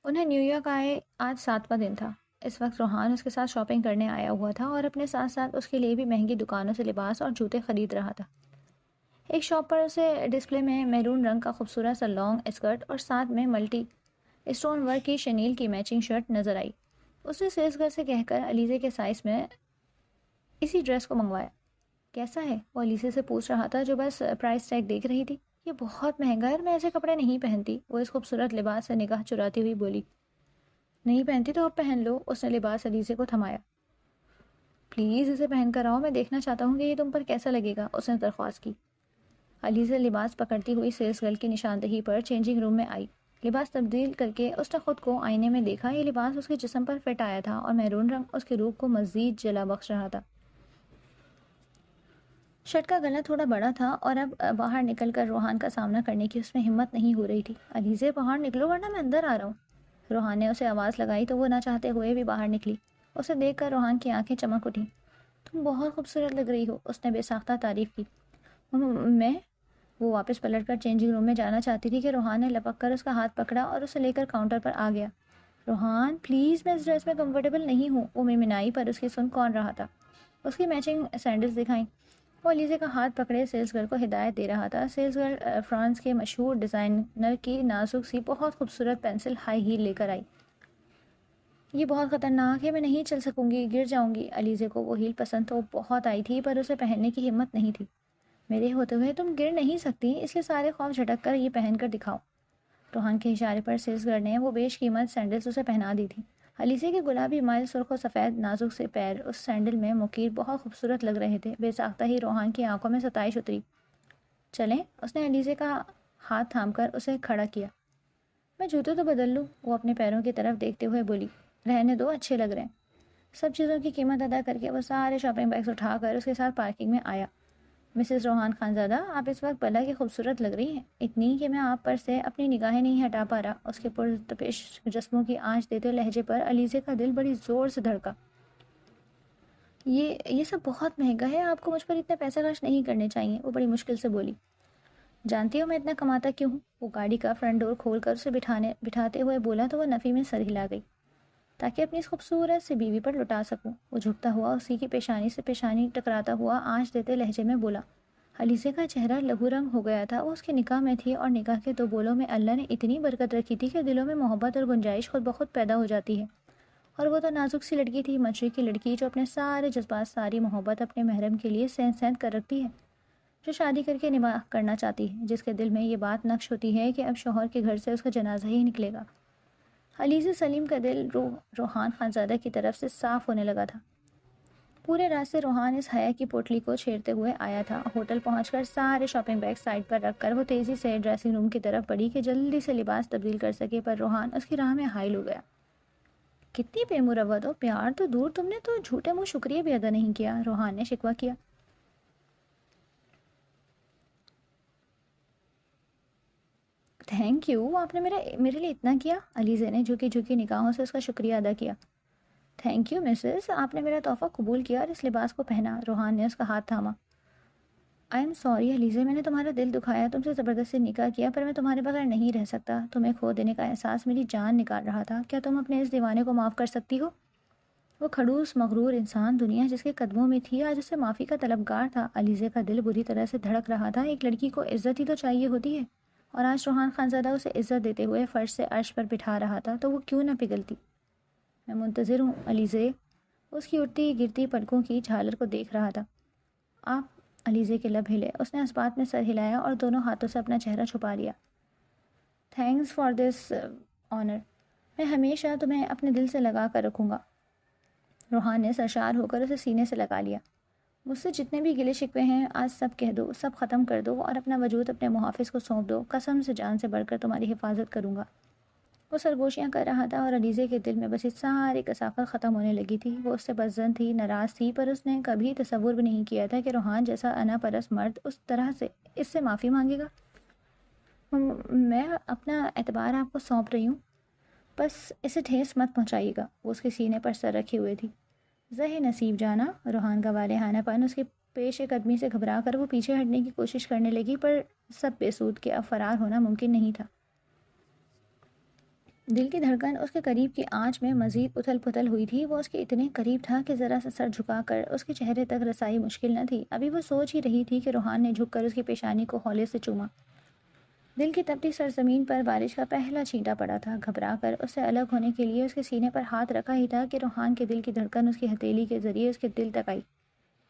انہیں new York آئے آج 7واں دن تھا۔ اس وقت روحان اس کے ساتھ شاپنگ کرنے آیا ہوا تھا اور اپنے ساتھ ساتھ اس کے لیے بھی مہنگی دکانوں سے لباس اور جوتے خرید رہا تھا۔ ایک شاپ پر اسے ڈسپلے میں میرون رنگ کا خوبصورت سا لانگ اسکرٹ اور ساتھ میں ملٹی اسٹون ورک کی شنیل کی میچنگ شرٹ نظر آئی۔ اس نے سیلز گرل سے کہہ کر علیزے کے سائز میں اسی ڈریس کو منگوایا۔ کیسا ہے؟ وہ علیزے سے پوچھ رہا تھا جو بس پرائس ٹیگ دیکھ رہی تھی۔ یہ بہت مہنگا ہے اور میں ایسے کپڑے نہیں پہنتی، وہ اس خوبصورت لباس سے نگاہ چراتی ہوئی بولی۔ نہیں پہنتی تو اب پہن لو، اس نے لباس علیزے کو تھمایا۔ پلیز اسے پہن کر آؤ، میں دیکھنا چاہتا ہوں کہ یہ تم پر کیسا لگے گا، اس نے درخواست کی۔ علیزہ لباس پکڑتی ہوئی سیلز گرل کی نشاندہی پر چینجنگ روم میں آئی۔ لباس تبدیل کر کے اس نے خود کو آئینے میں دیکھا۔ یہ لباس اس کے جسم پر فٹ آیا تھا اور میرون رنگ اس کی روح کو مزید جلا بخش رہا تھا۔ شرٹ کا گلا تھوڑا بڑا تھا اور اب باہر نکل کر روحان کا سامنا کرنے کی اس میں ہمت نہیں ہو رہی تھی۔ علیزہ باہر نکلو ورنہ میں اندر آ رہا ہوں۔ روحان نے اسے آواز لگائی تو وہ نہ چاہتے ہوئے بھی باہر نکلی۔ اسے دیکھ کر روحان کی آنکھیں چمک اٹھیں۔ تم بہت خوبصورت لگ رہی ہو، اس نے بے ساختہ تعریف کی۔ میں وہ واپس پلٹ کر چینجنگ روم میں جانا چاہتی تھی کہ روحان نے لپک کر اس کا ہاتھ پکڑا اور اسے لے کر کاؤنٹر پر آ گیا۔ روحان پلیز، میں اس ڈریس میں کمفرٹیبل نہیں ہوں، وہ منمنائی پر اس کی سن کون رہا تھا۔ اس کی میچنگ سینڈلز دکھائیں۔ وہ علیزے کا ہاتھ پکڑے سیلز گرل کو ہدایت دے رہا تھا۔ سیلز گرل فرانس کے مشہور ڈیزائنر کی نازک سی بہت خوبصورت پینسل ہائی ہیل لے کر آئی۔ یہ بہت خطرناک ہے، میں نہیں چل سکوں گی، گر جاؤں گی۔ علیزے کو وہ ہیل پسند تو بہت آئی تھی پر اسے پہننے کی ہمت نہیں تھی۔ میرے ہوتے ہوئے تم گر نہیں سکتی، اس لیے سارے خوف جھٹک کر یہ پہن کر دکھاؤ۔ روحان کے اشارے پر سیلز گرل نے وہ بیش قیمت سینڈلز اسے پہنا دی تھی۔ علیزے کے گلابی مائل سرخ و سفید نازک سے پیر اس سینڈل میں مکیر بہت خوبصورت لگ رہے تھے۔ بے ساختہ ہی روحان کی آنکھوں میں ستائش اتری۔ چلیں، اس نے علیزے کا ہاتھ تھام کر اسے کھڑا کیا۔ میں جوتے تو بدل لوں، وہ اپنے پیروں کی طرف دیکھتے ہوئے بولی۔ رہنے دو، اچھے لگ رہے ہیں۔ سب چیزوں کی قیمت ادا کر کے وہ سارے شاپنگ بیگز اٹھا کر اس کے ساتھ پارکنگ میں آیا۔ مسز روحان خانزادہ، آپ اس وقت بلا کی خوبصورت لگ رہی ہیں، اتنی کہ میں آپ پر سے اپنی نگاہیں نہیں ہٹا پا رہا۔ اس کے پرتپش جسموں کی آنچ دیتے لہجے پر علیزے کا دل بڑی زور سے دھڑکا۔ یہ سب بہت مہنگا ہے، آپ کو مجھ پر اتنے پیسے خرچ نہیں کرنے چاہیے، وہ بڑی مشکل سے بولی۔ جانتی ہو میں اتنا کماتا کیوں ہوں؟ وہ گاڑی کا فرنٹ ڈور کھول کر اسے بٹھاتے ہوئے بولا تو وہ نفی میں سر ہلا گئی۔ تاکہ اپنی اس خوبصورت سی بیوی پر لٹا سکوں، وہ جھکتا ہوا اسی کی پیشانی سے پیشانی ٹکراتا ہوا آنچ دیتے لہجے میں بولا۔ علیزے کا چہرہ لہو رنگ ہو گیا تھا۔ وہ اس کے نکاح میں تھی اور نکاح کے دو بولوں میں اللہ نے اتنی برکت رکھی تھی کہ دلوں میں محبت اور گنجائش خود بخود پیدا ہو جاتی ہے۔ اور وہ تو نازک سی لڑکی تھی، مشرقی لڑکی جو اپنے سارے جذبات، ساری محبت اپنے محرم کے لیے سینت سینت کر رکھتی ہے، جو شادی کر کے نباہ کرنا چاہتی ہے، جس کے دل میں یہ بات نقش ہوتی ہے کہ اب شوہر کے گھر سے اس کا جنازہ ہی نکلے گا۔ علیزہ سلیم کا دل روحان خانزادہ کی طرف سے صاف ہونے لگا تھا۔ پورے راستے روحان اس حیا کی پوٹلی کو چھیڑتے ہوئے آیا تھا۔ ہوٹل پہنچ کر سارے شاپنگ بیگ سائڈ پر رکھ کر وہ تیزی سے ڈریسنگ روم کی طرف بڑھی کہ جلدی سے لباس تبدیل کر سکے، پر روحان اس کی راہ میں حائل ہو گیا۔ کتنی بے مروت ہو، پیار تو دور، تم نے تو جھوٹے منہ شکریہ بھی ادا نہیں کیا، روحان نے شکوہ کیا۔ تھینک یو، آپ نے میرے لیے اتنا کیا، علیزہ نے جھکی جھکی نگاہوں سے اس کا شکریہ ادا کیا۔ تھینک یو مسز، آپ نے میرا تحفہ قبول کیا اور اس لباس کو پہنا، روحان نے اس کا ہاتھ تھاما۔ آئی ایم سوری علیزہ، میں نے تمہارا دل دکھایا، تم سے زبردستی نکاح کیا، پر میں تمہارے بغیر نہیں رہ سکتا، تمہیں کھو دینے کا احساس میری جان نکال رہا تھا، کیا تم اپنے اس دیوانے کو معاف کر سکتی ہو؟ وہ کھڑوس مغرور انسان دنیا جس کے قدموں میں تھی آج اسے معافی کا طلبگار تھا۔ علیزہ کا دل بری طرح سے دھڑک رہا تھا۔ ایک لڑکی کو عزت ہی تو چاہیے ہوتی ہے، اور آج روحان خانزادہ اسے عزت دیتے ہوئے فرش سے عرش پر بٹھا رہا تھا تو وہ کیوں نہ پگھلتی۔ میں منتظر ہوں علیزہ، اس کی اٹھتی گرتی پلکوں کی جھالر کو دیکھ رہا تھا۔ آپ، علیزہ کے لب ہلے، اس نے اس بات میں سر ہلایا اور دونوں ہاتھوں سے اپنا چہرہ چھپا لیا۔ تھینکس فار دس آنر، میں ہمیشہ تمہیں اپنے دل سے لگا کر رکھوں گا۔ روحان نے سرشار ہو کر اسے سینے سے لگا لیا۔ مجھ سے جتنے بھی گلے شکوے ہیں آج سب کہہ دو، سب ختم کر دو اور اپنا وجود اپنے محافظ کو سونپ دو، قسم سے جان سے بڑھ کر تمہاری حفاظت کروں گا۔ وہ سرگوشیاں کر رہا تھا اور علیزہ کے دل میں بسی ساری کثافت ختم ہونے لگی تھی۔ وہ اس سے بدظن تھی، ناراض تھی، پر اس نے کبھی تصور بھی نہیں کیا تھا کہ روحان جیسا انا پرست مرد اس طرح سے اس سے معافی مانگے گا۔ میں اپنا اعتبار آپ کو سونپ رہی ہوں، بس اسے ٹھیس مت پہنچائیے گا۔ وہ اس کے سینے پر سر رکھے ہوئے تھی۔ زہ نصیب جانا، روحان کا والہانہ پن اس کی پیش قدمی سے گھبرا کر وہ پیچھے ہٹنے کی کوشش کرنے لگی، پر سب بے سود، کہ اب فرار ہونا ممکن نہیں تھا۔ دل کی دھڑکن اس کے قریب کی آنچ میں مزید اتھل پتھل ہوئی تھی. وہ اس کے اتنے قریب تھا کہ ذرا سا سر جھکا کر اس کے چہرے تک رسائی مشکل نہ تھی. ابھی وہ سوچ ہی رہی تھی کہ روحان نے جھک کر اس کی پیشانی کو ہولے سے چوما. دل کی تپتی سرزمین پر بارش کا پہلا چھینٹا پڑا تھا. گھبرا کر اس سے الگ ہونے کے لیے اس کے سینے پر ہاتھ رکھا ہی تھا کہ روحان کے دل کی دھڑکن اس کی ہتھیلی کے ذریعے اس کے دل تک آئی.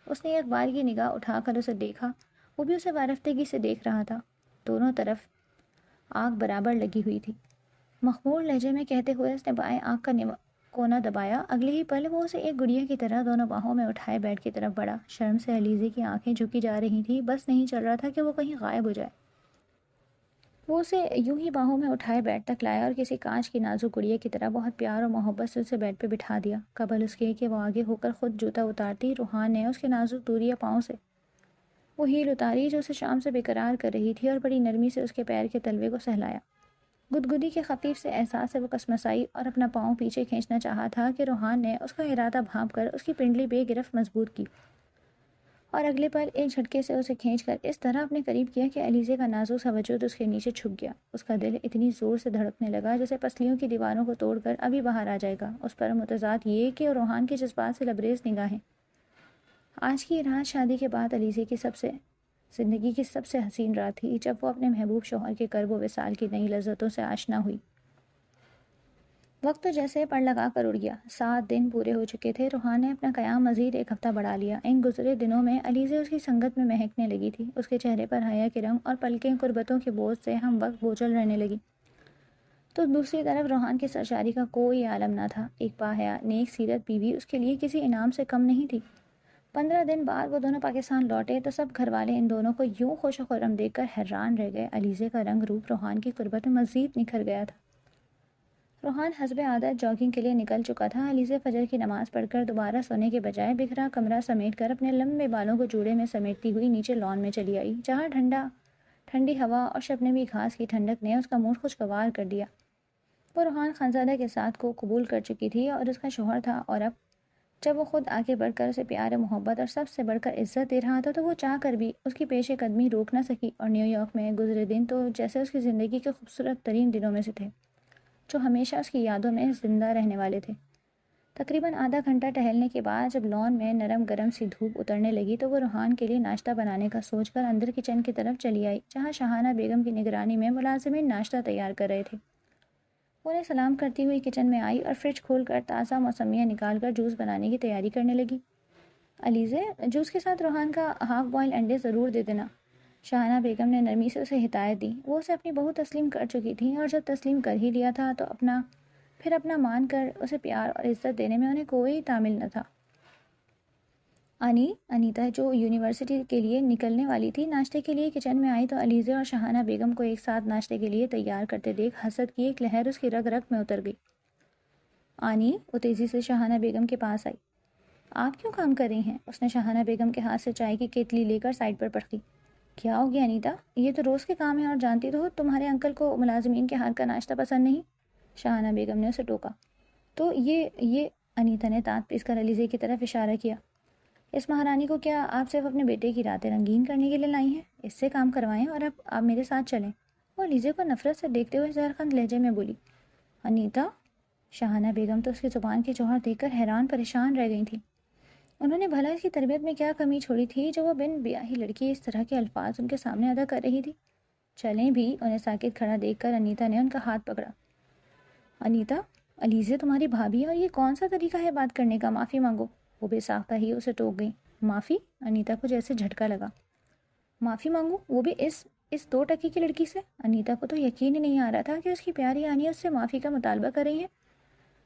اس نے ایک بار کی نگاہ اٹھا کر اسے دیکھا. وہ بھی اسے وارفتگی سے دیکھ رہا تھا. دونوں طرف آنکھ برابر لگی ہوئی تھی. مخمور لہجے میں کہتے ہوئے اس نے بائیں آنکھ کا کونا دبایا. اگلے ہی پل وہ اسے ایک گڑیا کی طرح دونوں باہوں میں اٹھائے بیڈ کی طرف بڑھا. شرم سے علیزے کی آنکھیں جھکی جا رہی تھی. بس نہیں چل رہا تھا کہ وہ کہیں غائب ہو جائے. وہ اسے یوں ہی باہوں میں اٹھائے بیڈ تک لایا اور کسی کانچ کی نازک گڑیا کی طرح بہت پیار اور محبت سے اسے بیڈ پہ بٹھا دیا. قبل اس کے کہ وہ آگے ہو کر خود جوتا اتارتی، روحان نے اس کے نازک دوریا پاؤں سے وہ ہیل اتاری جو اسے شام سے بےقرار کر رہی تھی اور بڑی نرمی سے اس کے پیر کے تلوے کو سہلایا. گدگدی کے خفیف سے احساس سے وہ کسمسائی اور اپنا پاؤں پیچھے کھینچنا چاہا تھا کہ روحان نے اس کا ارادہ بھانپ کر اس کی پنڈلی بے گرفت مضبوط کی اور اگلے پل ایک جھٹکے سے اسے کھینچ کر اس طرح اپنے قریب کیا کہ علیزے کا نازک سا وجود اس کے نیچے چھپ گیا. اس کا دل اتنی زور سے دھڑکنے لگا جیسے پسلیوں کی دیواروں کو توڑ کر ابھی باہر آ جائے گا. اس پر متضاد یہ کہ روحان کے جذبات سے لبریز نگاہیں. آج کی رات شادی کے بعد علیزے کی زندگی کی سب سے حسین رات تھی، جب وہ اپنے محبوب شوہر کے کرب و وصال کی نئی لذتوں سے آشنا ہوئی. وقت تو جیسے پڑ لگا کر اڑ گیا. 7 دن پورے ہو چکے تھے. روحان نے اپنا قیام مزید 1 ہفتہ بڑھا لیا. ان گزرے دنوں میں علیزے اس کی سنگت میں مہکنے لگی تھی. اس کے چہرے پر حیا کے رنگ اور پلکیں قربتوں کے بوجھ سے ہم وقت بوجھل رہنے لگی. تو دوسری طرف روحان کی سرشاری کا کوئی عالم نہ تھا. ایک باحیا نیک سیرت بیوی اس کے لیے کسی انعام سے کم نہیں تھی. 15 دن بعد وہ دونوں پاکستان لوٹے تو سب گھر والے ان دونوں کو یوں خوش و خرم دیکھ کر حیران رہ گئے. علیزے کا رنگ روپ روحان کی قربت میں مزید نکھر گیا تھا. روحان حسب عادت جاگنگ کے لیے نکل چکا تھا. علیزے فجر کی نماز پڑھ کر دوبارہ سونے کے بجائے بکھرا کمرہ سمیٹ کر اپنے لمبے بالوں کو جوڑے میں سمیٹتی ہوئی نیچے لان میں چلی آئی، جہاں ٹھنڈی ہوا اور شبنمی گھاس کی ٹھنڈک نے اس کا موڈ خوشگوار کر دیا. وہ روحان خانزادہ کے ساتھ کو قبول کر چکی تھی اور اس کا شوہر تھا، اور اب جب وہ خود آگے بڑھ کر اسے پیار، محبت اور سب سے بڑھ کر عزت دے رہا تھا تو وہ چاہ کر بھی اس کی پیش قدمی روک نہ سکی. اور نیو یارک میں گزرے دن تو جیسے اس کی زندگی کے خوبصورت ترین دنوں میں سے تھے، جو ہمیشہ اس کی یادوں میں زندہ رہنے والے تھے. تقریباً آدھا گھنٹہ ٹہلنے کے بعد جب لان میں نرم گرم سی دھوپ اترنے لگی تو وہ روحان کے لیے ناشتہ بنانے کا سوچ کر اندر کچن کی طرف چلی آئی، جہاں شاہانہ بیگم کی نگرانی میں ملازمین ناشتہ تیار کر رہے تھے. انہیں سلام کرتی ہوئی کچن میں آئی اور فریج کھول کر تازہ موسمیاں نکال کر جوس بنانے کی تیاری کرنے لگی. علیزے، جوس کے ساتھ روحان کا ہاف بوائل انڈے ضرور دے دینا، شاہانہ بیگم نے نرمی سے اسے ہدایت دی. وہ اسے اپنی بہو تسلیم کر چکی تھیں اور جب تسلیم کر ہی لیا تھا تو اپنا مان کر اسے پیار اور عزت دینے میں انہیں کوئی تعمل نہ تھا. انیتا جو یونیورسٹی کے لیے نکلنے والی تھی، ناشتے کے لیے کچن میں آئی تو علیزے اور شاہانہ بیگم کو ایک ساتھ ناشتے کے لیے تیار کرتے دیکھ حسد کی ایک لہر اس کی رگ رگ میں اتر گئی. وہ تیزی سے شاہانہ بیگم کے پاس آئی. آپ کیوں کام کر رہی ہیں؟ اس نے شاہانہ بیگم کے ہاتھ سے چائے کی کیتلی لے کر سائڈ پر پرکھی. کیا ہو گیا انیتا؟ یہ تو روز کے کام ہے اور جانتی تو ہو تمہارے انکل کو ملازمین کے ہاتھ کا ناشتہ پسند نہیں. شاہانہ بیگم نے اسے ٹوکا. تو یہ انیتا نے دانت پیس کر علیزے کی طرف اشارہ کیا. اس مہارانی کو کیا آپ صرف اپنے بیٹے کی راتیں رنگین کرنے کے لیے لائی ہیں؟ اس سے کام کروائیں اور اب آپ میرے ساتھ چلیں. وہ علیزے کو نفرت سے دیکھتے ہوئے زہرخند لہجے میں بولی. انیتا؟ شاہانہ بیگم تو اس کی زبان کے جوہر دیکھ کر حیران پریشان رہ گئی تھیں. انہوں نے بھلا اس کی تربیت میں کیا کمی چھوڑی تھی جو وہ بن بیاہی لڑکی اس طرح کے الفاظ ان کے سامنے ادا کر رہی تھی. چلیں بھی. انہیں ساکت کھڑا دیکھ کر انیتا نے ان کا ہاتھ پکڑا. انیتا، علیزے تمہاری بھابھی اور یہ کون سا طریقہ ہے بات کرنے کا؟ معافی مانگو. وہ بے ساختہ ہی اسے ٹوک گئی. معافی؟ انیتا کو جیسے جھٹکا لگا. معافی مانگو؟ وہ بھی اس 2 ٹکی کی لڑکی سے؟ انیتا کو تو یقین ہی نہیں آ رہا تھا کہ اس کی پیاری آنی اس سے معافی کا مطالبہ کر رہی ہیں.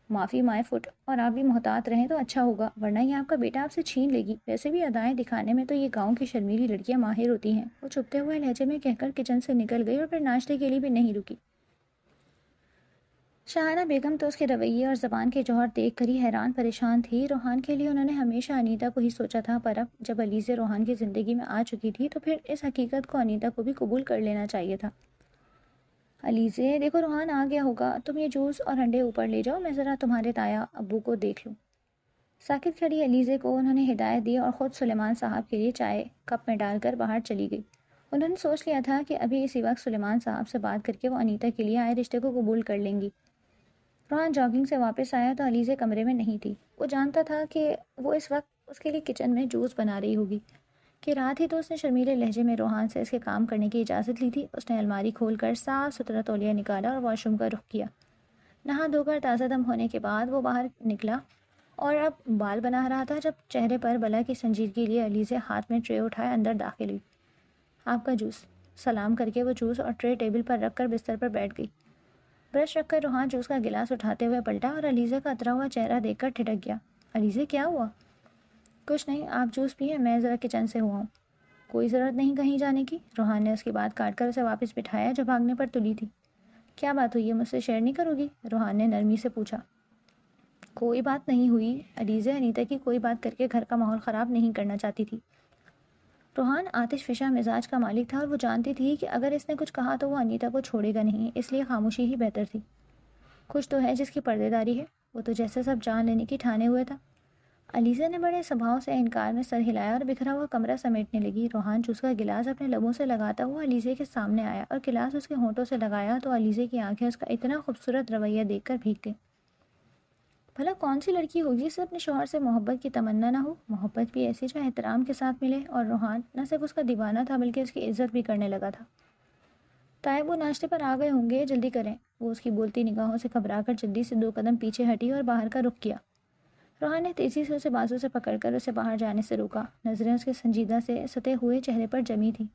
معافی مائے فٹ، اور آپ بھی محتاط رہیں تو اچھا ہوگا، ورنہ یہ آپ کا بیٹا آپ سے چھین لے گی. ویسے بھی ادائیں دکھانے میں تو یہ گاؤں کی شرمیلی لڑکیاں ماہر ہوتی ہیں. وہ چھپتے ہوئے لہجے میں کہہ کر کچن سے نکل گئی اور پھر ناشتے کے لیے بھی نہیں رکی. شاہانہ بیگم تو اس کے رویے اور زبان کے جوہر دیکھ کر ہی حیران پریشان تھی. روحان کے لیے انہوں نے ہمیشہ انیتا کو ہی سوچا تھا، پر اب جب علیزے روحان کی زندگی میں آ چکی تھی تو پھر اس حقیقت کو انیتا کو بھی قبول کر لینا چاہیے تھا. علیزے، دیکھو روحان آ گیا ہوگا، تم یہ جوس اور انڈے اوپر لے جاؤ، میں ذرا تمہارے تایا ابو کو دیکھ لوں. ساکت کھڑی علیزے کو انہوں نے ہدایت دی اور خود سلیمان صاحب کے لیے چائے کپ میں ڈال کر باہر چلی گئی. انہوں نے سوچ لیا تھا کہ ابھی اسی وقت سلیمان صاحب سے بات کر کے وہ انیتا کے لیے آئے رشتے کو قبول کر لیں گی. روحان جاگنگ سے واپس آیا تو علیزے کمرے میں نہیں تھی۔ وہ جانتا تھا کہ وہ اس وقت اس کے لیے کچن میں جوس بنا رہی ہوگی کہ رات ہی تو اس نے شرمیلے لہجے میں روحان سے اس کے کام کرنے کی اجازت لی تھی۔ اس نے الماری کھول کر صاف ستھرا تولیہ نکالا اور واش روم کا رخ کیا۔ نہا دھو کر تازہ دم ہونے کے بعد وہ باہر نکلا اور اب بال بنا رہا تھا جب چہرے پر بلا کی سنجیدگی لیے علیزے ہاتھ میں ٹرے اٹھائے اندر داخل ہوئی۔ آپ کا جوس۔ سلام کر کے وہ جوس اور ٹرے ٹیبل پر رکھ کر بستر پر بیٹھ گئی۔ برش رکھ کر روحان جوس کا گلاس اٹھاتے ہوئے پلٹا اور علیزے کا اترا ہوا چہرہ دیکھ کر ٹھٹک گیا۔ علیزے کیا ہوا؟ کچھ نہیں، آپ جوس پئیں، میں ذرا کچن سے ہوا ہوں۔ کوئی ضرورت نہیں کہیں جانے کی۔ روحان نے اس کی بات کاٹ کر اسے واپس بٹھایا جو بھاگنے پر تلی تھی۔ کیا بات ہوئی ہے، مجھ سے شیئر نہیں کرو گی؟ روحان نے نرمی سے پوچھا۔ کوئی بات نہیں ہوئی۔ علیزے انیتا کی کوئی بات کر کے گھر کا ماحول خراب نہیں کرنا چاہتی تھی۔ روحان آتش فشاں مزاج کا مالک تھا اور وہ جانتی تھی کہ اگر اس نے کچھ کہا تو وہ انیتا کو چھوڑے گا نہیں، اس لیے خاموشی ہی بہتر تھی۔ کچھ تو ہے جس کی پردے داری ہے، وہ تو جیسے سب جان لینے کی ٹھانے ہوئے تھا۔ علیزہ نے بڑے سبھاؤ سے انکار میں سر ہلایا اور بکھرا ہوا کمرہ سمیٹنے لگی۔ روحان جوس کا گلاس اپنے لبوں سے لگاتا ہوا علیزے کے سامنے آیا اور گلاس اس کے ہونٹوں سے لگایا تو علیزے کی آنکھیں اس کا اتنا خوبصورت رویہ دیکھ کر بھیگ گئیں۔ بھلا کون سی لڑکی ہوگی جسے اپنے شوہر سے محبت کی تمنا نہ ہو، محبت بھی ایسی جو احترام کے ساتھ ملے، اور روحان نہ صرف اس کا دیوانہ تھا بلکہ اس کی عزت بھی کرنے لگا تھا۔ طائب وہ ناشتے پر آ گئے ہوں گے، جلدی کریں۔ وہ اس کی بولتی نگاہوں سے گھبرا کر جلدی سے 2 قدم پیچھے ہٹی اور باہر کا رخ کیا۔ روحان نے تیزی سے اسے بازو سے پکڑ کر اسے باہر جانے سے روکا۔ نظریں اس کے سنجیدہ سے ستے ہوئے چہرے پر جمی تھیں۔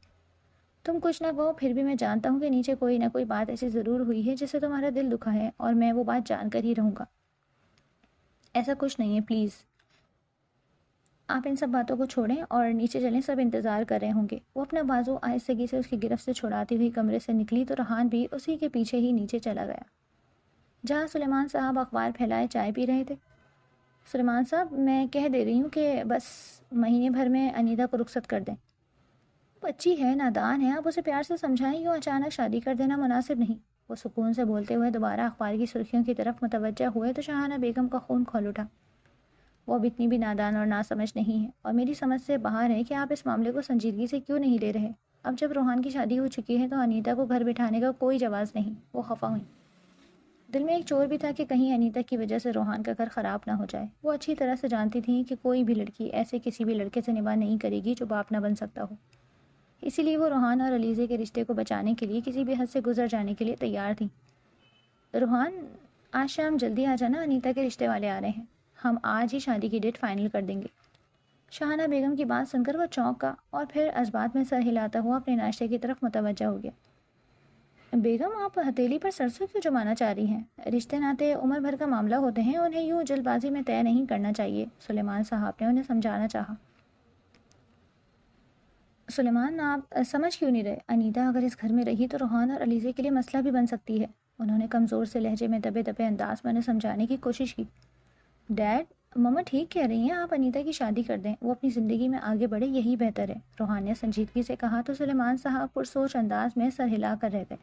تم کچھ نہ کہو، پھر بھی میں جانتا ہوں کہ نیچے کوئی نہ کوئی بات ایسی ضرور ہوئی ہے جس سے تمہارا دل دکھا ہے، اور میں وہ بات جان کر ہی رہوں گا۔ ایسا کچھ نہیں ہے، پلیز آپ ان سب باتوں کو چھوڑیں اور نیچے چلیں، سب انتظار کر رہے ہوں گے۔ وہ اپنا بازو آہستگی سے اس کی گرفت سے چھڑاتی ہوئی کمرے سے نکلی تو روحان بھی اسی کے پیچھے ہی نیچے چلا گیا، جہاں سلیمان صاحب اخبار پھیلائے چائے پی رہے تھے۔ سلیمان صاحب، میں کہہ دے رہی ہوں کہ بس مہینے بھر میں انیتا کو رخصت کر دیں۔ بچی ہے، نادان ہے، آپ اسے پیار سے سمجھائیں، یوں اچانک شادی کر دینا مناسب نہیں۔ وہ سکون سے بولتے ہوئے دوبارہ اخبار کی سرخیوں کی طرف متوجہ ہوئے تو شاہانہ بیگم کا خون کھول اٹھا۔ وہ اب اتنی بھی نادان اور ناسمجھ نہیں ہے، اور میری سمجھ سے باہر ہے کہ آپ اس معاملے کو سنجیدگی سے کیوں نہیں لے رہے۔ اب جب روحان کی شادی ہو چکی ہے تو انیتا کو گھر بٹھانے کا کوئی جواز نہیں۔ وہ خفا ہوئی۔ دل میں ایک چور بھی تھا کہ کہیں انیتا کی وجہ سے روحان کا گھر خراب نہ ہو جائے۔ وہ اچھی طرح سے جانتی تھی کہ کوئی بھی لڑکی ایسے کسی بھی لڑکے سے نباہ نہیں کرے گی جو باپ نہ بن سکتا ہو، اسی لیے وہ روحان اور علیزے کے رشتے کو بچانے کے لیے کسی بھی حد سے گزر جانے کے لیے تیار تھی۔ روحان، آج شام جلدی آ جانا، انیتا کے رشتے والے آ رہے ہیں، ہم آج ہی شادی کی ڈیٹ فائنل کر دیں گے۔ شاہانہ بیگم کی بات سن کر وہ چونکا اور پھر اسبات میں سر ہلاتا ہوا اپنے ناشتے کی طرف متوجہ ہو گیا۔ بیگم، آپ ہتھیلی پر سرسوں کیوں جمانا چاہ رہی ہیں؟ رشتے ناتے عمر بھر کا معاملہ ہوتے ہیں، انہیں یوں جلد بازی میں طے نہیں کرنا چاہیے، سلیمان صاحب نے انہیں سمجھانا چاہا۔ سلیمان، آپ سمجھ کیوں نہیں رہے؟ انیتا اگر اس گھر میں رہی تو روحان اور علیزے کے لیے مسئلہ بھی بن سکتی ہے۔ انہوں نے کمزور سے لہجے میں دبے دبے انداز میں انہیں سمجھانے کی کوشش کی۔ ڈیڈ، مما ٹھیک کہہ رہی ہیں، آپ انیتا کی شادی کر دیں، وہ اپنی زندگی میں آگے بڑھے، یہی بہتر ہے، روحان نے سنجیدگی سے کہا تو سلیمان صاحب پرسوچ انداز میں سر ہلا کر رہ گئے۔